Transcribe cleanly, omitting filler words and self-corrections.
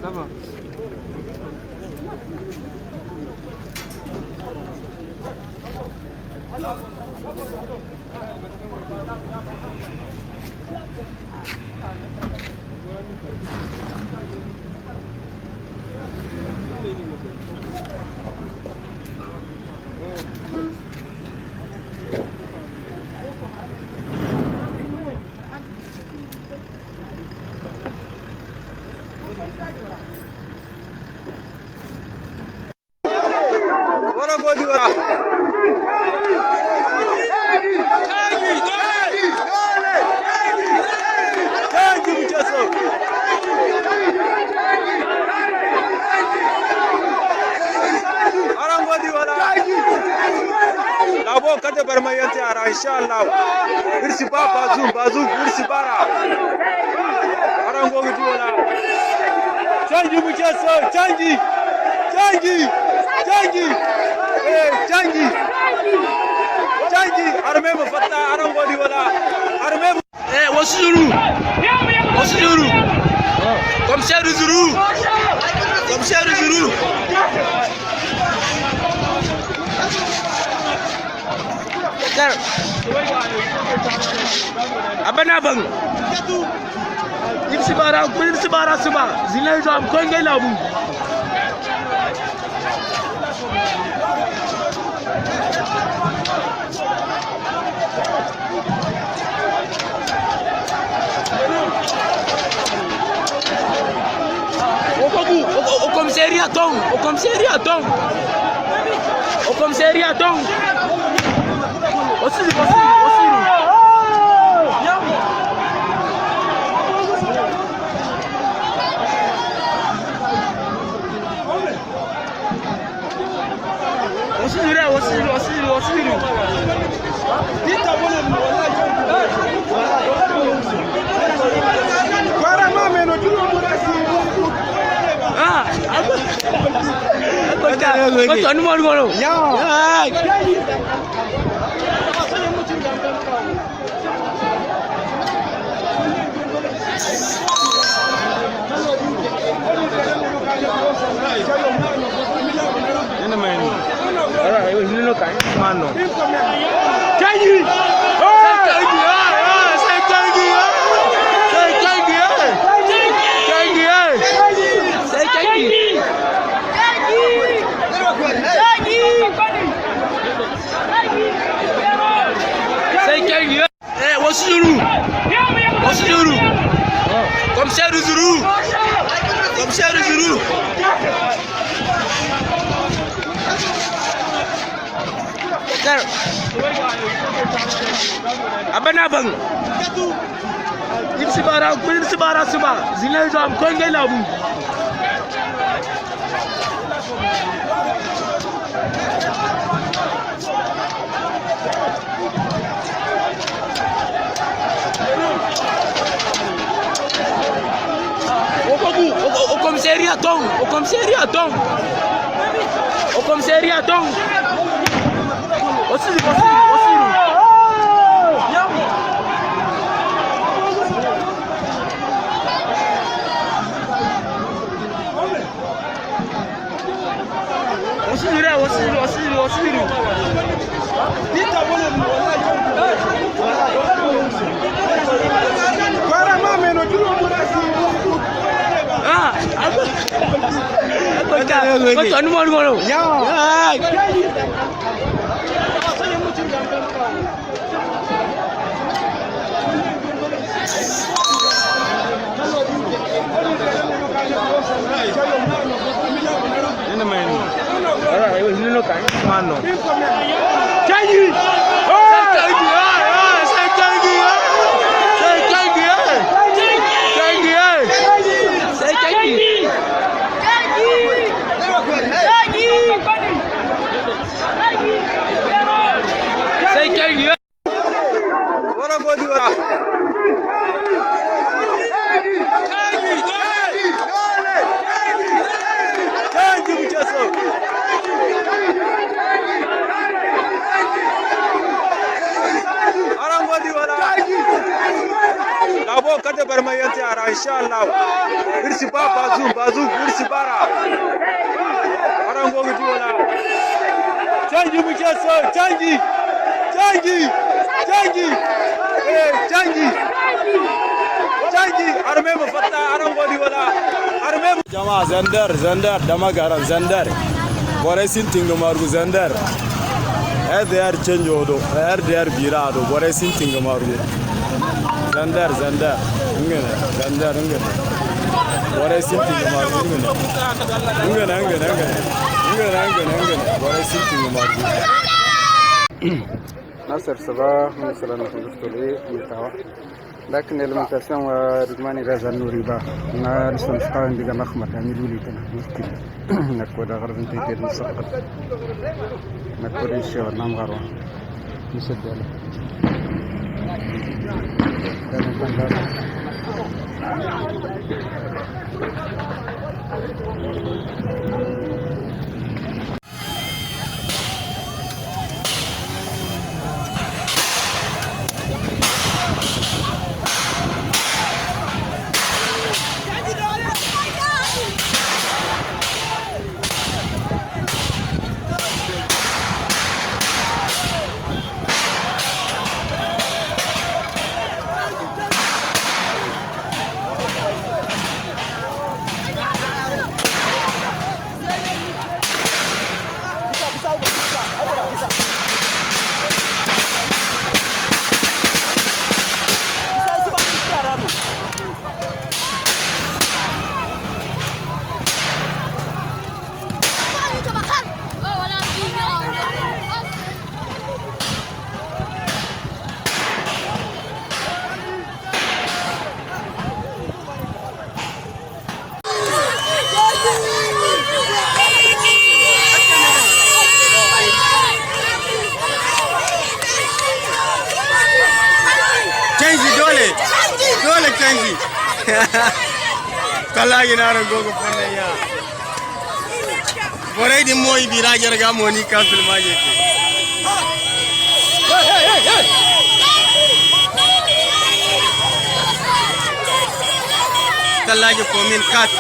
Tamam. Labo kada bar mai yanzu yara insha Allah. Irsi ba bazu irsi bara. Aran gogi wala. Canji muke so canji. Canji arme mu fatta aran godi wala. Arme wasu zuru. Komisaire zuru. Abana bang irsi bara suba zilai zo am ko ngai labu au commissariat Aussi. Komisaire zuru. Abana bang irsi bara suba zilai zo am ko ngai labu au commissariat aussi. bar mai yanti ara insha Allah irsi ba bazu irsi bara arango gidi wala canji muke so canji arme mu fatta arango di wala arme jama'a zandar da magaran zandar bore sin tinga margu zandar der change odo der bira do bore sin tinga margu zandar ingene zandar ingene bore sin tinga margu ingene bore sin tinga margu ناصر صباح مثلا نقول متاع لكن المنتسم ورجماني غزا النوري با نارس نسقان ديغا مخمت امير ولي تنا مشكل نكو دا غرب انت تير نسقط نكو ريشي ورنام غارو نسدل dole canji kala ina ran gogo fannan ya borai din moyi bira jarga moni ka filma yake kala ge komin kat